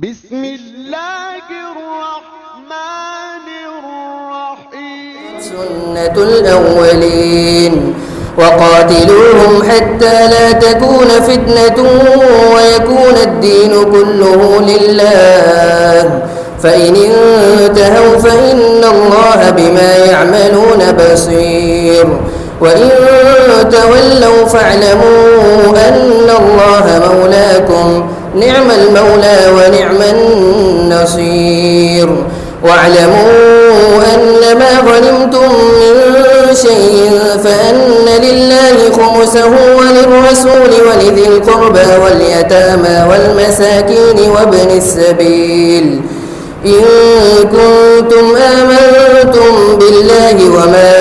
بسم الله الرحمن الرحيم. سنة الأولين وقاتلوهم حتى لا تكون فتنة ويكون الدين كله لله فإن انتهوا فإن الله بما يعملون بصير وإن تولوا فاعلموا أن الله مولاكم نعم المولى ونعم النصير واعلموا أن ما غنمتم من شيء فأن لله خمسه وللرسول ولذي القربى واليتامى والمساكين وابن السبيل إن كنتم آمنتم بالله وما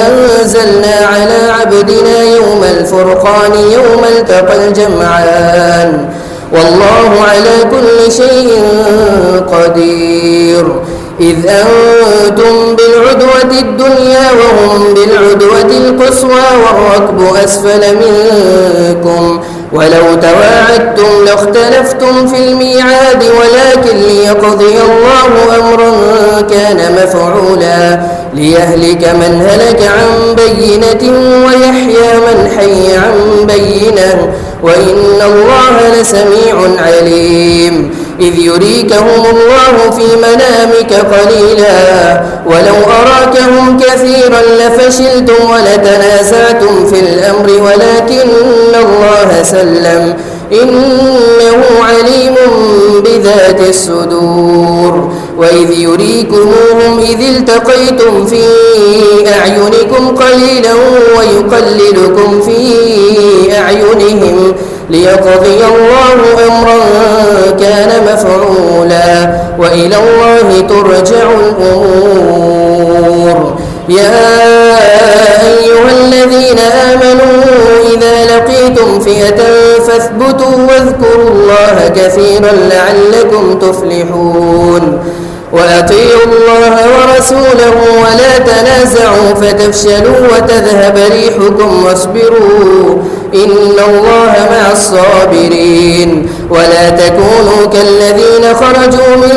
أنزلنا على عبدنا يوم الفرقان يوم التقى الجمعان والله على كل شيء قدير إذ أنتم بالعدوة الدنيا وهم بالعدوة القصوى والركب أسفل منكم ولو تواعدتم لاختلفتم في الميعاد ولكن ليقضي الله أمرا كان مفعولا ليهلك من هلك عن بينة ويحيى من حي عن بينة وإن الله لسميع عليم إذ يريكهم الله في منامك قليلا ولو أراكهم كثيرا لفشلتم ولتنازعتم في الأمر ولكن الله سلم إنه عليم بذات الصدور وإذ يريكموهم إذ التقيتم في أعينكم قليلا ويقللكم في أعينهم ليقضي الله أمرا كان مفعولا وإلى الله ترجع الأمور يا أيها الذين آمنوا إذا لقيتم فئة فاثبتوا واذكروا الله كثيرا لعلكم تفلحون وأطيعوا الله ورسوله ولا تنازعوا فتفشلوا وتذهب ريحكم واصبروا إن الله مع الصابرين ولا تكونوا كالذين خرجوا من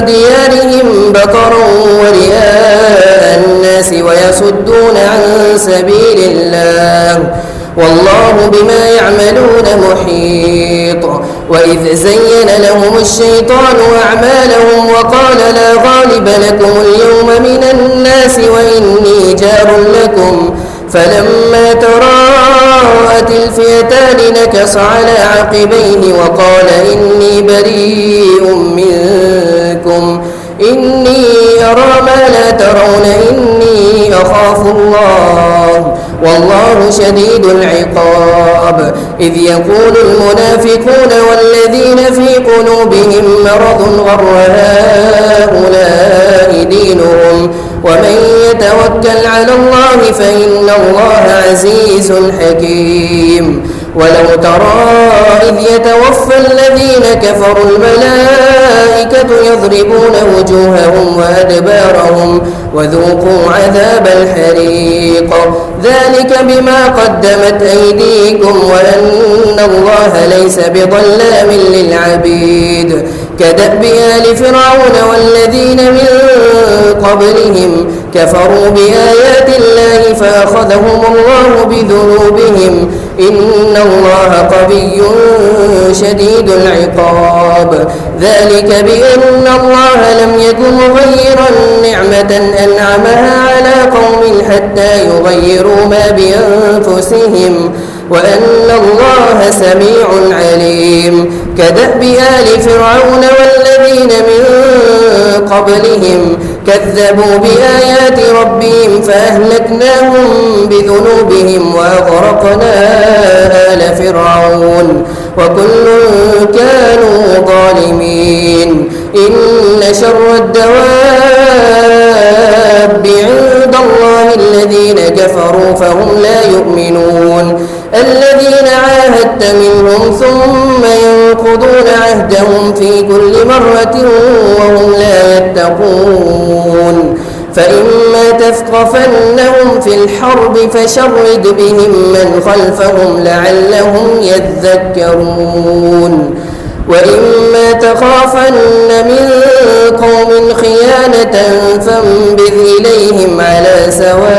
ديارهم بطرا ورئاء الناس ويصدون عن سبيل الله والله بما يعملون محيط وإذ زين لهم الشيطان أعمالهم وقال لا غالب لكم اليوم من الناس وإني جار لكم فلما تراءت الفئتان نكص على عقبيه وقال إني بريء منكم إني أرى ما لا ترون إني أخاف الله والله شديد العقاب إذ يقول المنافقون والذين في قلوبهم مرض غر هؤلاء دينهم ومن يتوكل على الله فإن الله عزيز حكيم ولو ترى إذ يتوفى الذين كفروا الملائكة يضربون وجوههم وأدبارهم وذوقوا عذاب الحريق ذلك بما قدمت أيديكم وأن الله ليس بظلام للعبيد كدأب آل فرعون والذين من قبلهم كفروا بآيات الله فأخذهم الله بذنوبهم إن الله قوي شديد العقاب ذلك بأن الله لم يكن مغيرا نعمة أنعمها على قوم حتى يغيروا ما بأنفسهم وأن الله سميع عليم كدأب آل فرعون والذين من قبلهم كذبوا بآيات ربهم فأهلكناهم بذنوبهم وأغرقنا آل فرعون وكل كانوا ظالمين إن شر الدواب عند الله الذين كفروا فهم لا يؤمنون الذين عاهدت منهم ثم ينقضون عهدهم في كل مرة وهم لا يتقون فإما تثقفنهم في الحرب فشرد بهم من خلفهم لعلهم يذكرون وإما تخافن من قوم خيانة فانبذ إليهم على سواء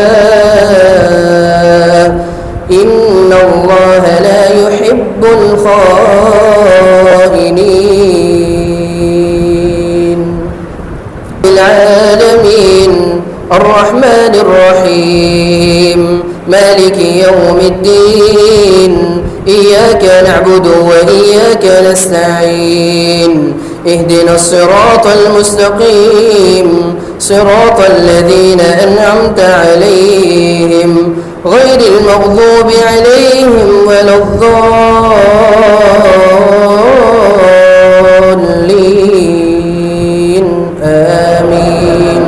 إن الله لا يحب الخائنين. العالمين الرحمن الرحيم مالك يوم الدين إياك نعبد وإياك نستعين اهدنا الصراط المستقيم صراط الذين أنعمت عليهم غير المغضوب عليهم ولا الضالين آمين.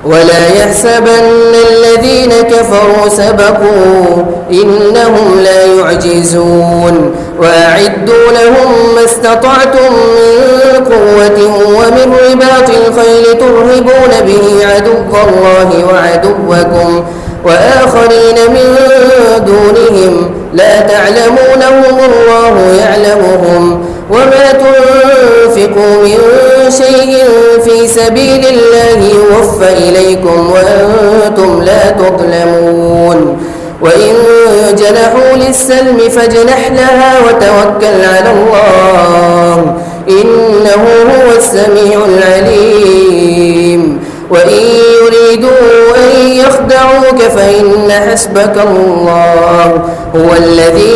ولا يحسبن الذين كفروا سبقوا إنهم لا يعجزون وأعدوا لهم ما استطعتم من قوة ومن رباط الخيل ترهبون به عدو الله وعدوكم وآخرين من دونهم لا تعلمونهم الله يعلمهم وما تنفقوا من شيء في سبيل الله يوفى إليكم وأنتم لا تظلمون وإن جنحوا للسلم فاجنح لها وتوكل على الله إنه هو السميع العليم. وإن يريدوا أن يخدعوك فإن حسبك الله هو الذي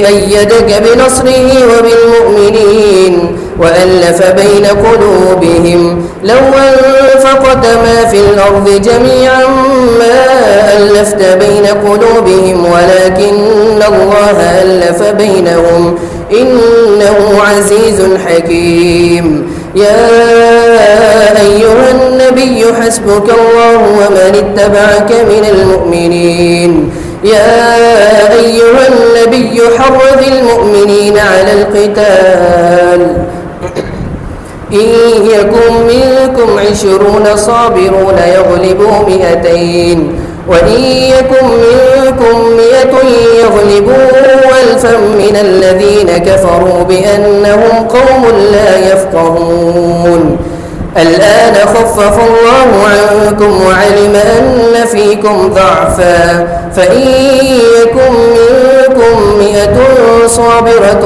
أيدك بنصره وبالمؤمنين وألف بين قلوبهم لو أنفقت ما في الأرض جميعا ما ألفت بين قلوبهم ولكن الله ألف بينهم إنه عزيز حكيم. يا أيها النبي حسبك الله ومن اتبعك من المؤمنين. يا أيها النبي حرض المؤمنين على القتال إن يكن منكم 20 صابرون يغلبوا 200 وإن يكن منكم 100 يغلبوا 1000 من الذين كفروا بأنهم قوم لا يفقهون. الآن خفف الله عنكم وعلم أن فيكم ضعفا فإن يكن منكم 100 صابرة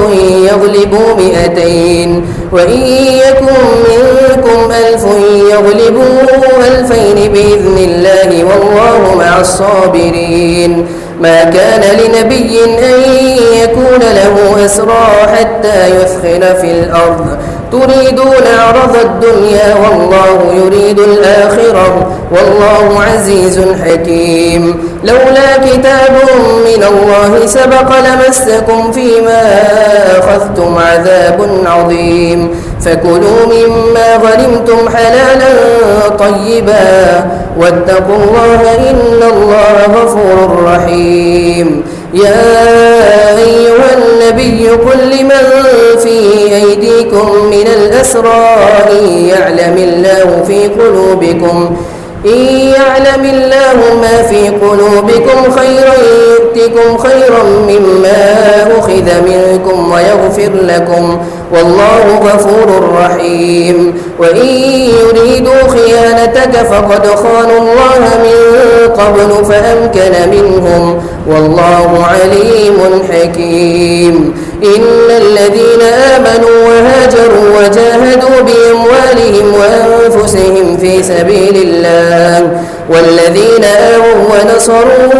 يغلبوا 200 وإن يكن منكم 1000 يغلبوا 2000 بإذن الله والله مع الصابرين. ما كان لنبي أن يكون له أسرى حتى يثخن في الأرض تريدون عرض الدنيا والله يريد الآخرة والله عزيز حكيم. لولا كتاب من الله سبق لمسكم فيما أخذتم عذاب عظيم فكلوا مما غنمتم حلالا طيبا واتقوا الله إن الله غفور رحيم. يا أيها النبي قل لمن في أيديكم من الأسرى إن يعلم الله ما في قلوبكم خيرا يؤتكم خيرا مما أخذ منكم ويغفر لكم والله غفور رحيم. وإن يريدوا خيانتك فقد خانوا الله من قبل فأمكن منهم والله عليم حكيم. إن الذين آمنوا وهاجروا وجاهدوا بأموالهم وأنفسهم في سبيل الله والذين آووا ونصروا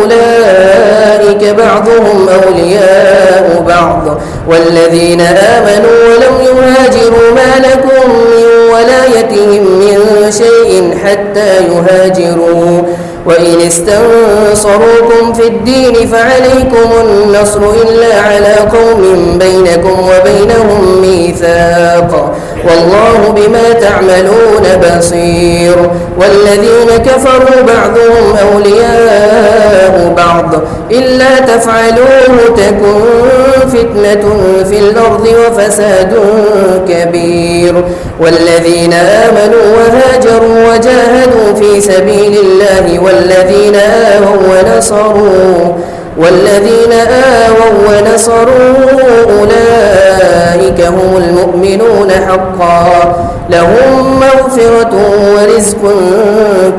أولئك بعضهم أولياء بعض والذين آمنوا ولم يهاجروا ما لكم من ولايتهم من شيء حتى يهاجروا وإن استنصروكم في الدين فعليكم النصر إلا على قوم بينكم وبينهم ميثاق والله بما تعملون بصير. والذين كفروا بعضهم أولياء بعض إلا تفعلوه تكن فتنة في الأرض وفساد كبير. والذين آمنوا وهاجروا وجاهدوا في سبيل الله والذين آووا والذين آووا ونصروا أولئك هم المؤمنون حقا لهم مغفرة ورزق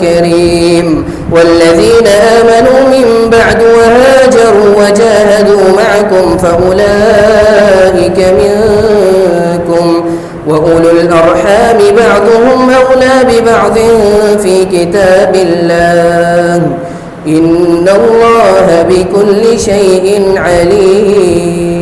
كريم والذين آمنوا من بعد وهاجروا وجاهدوا معكم فأولئك منكم وأولو الأرحام بعضهم أولى ببعض في كتاب الله إن الله بكل شيء عليم.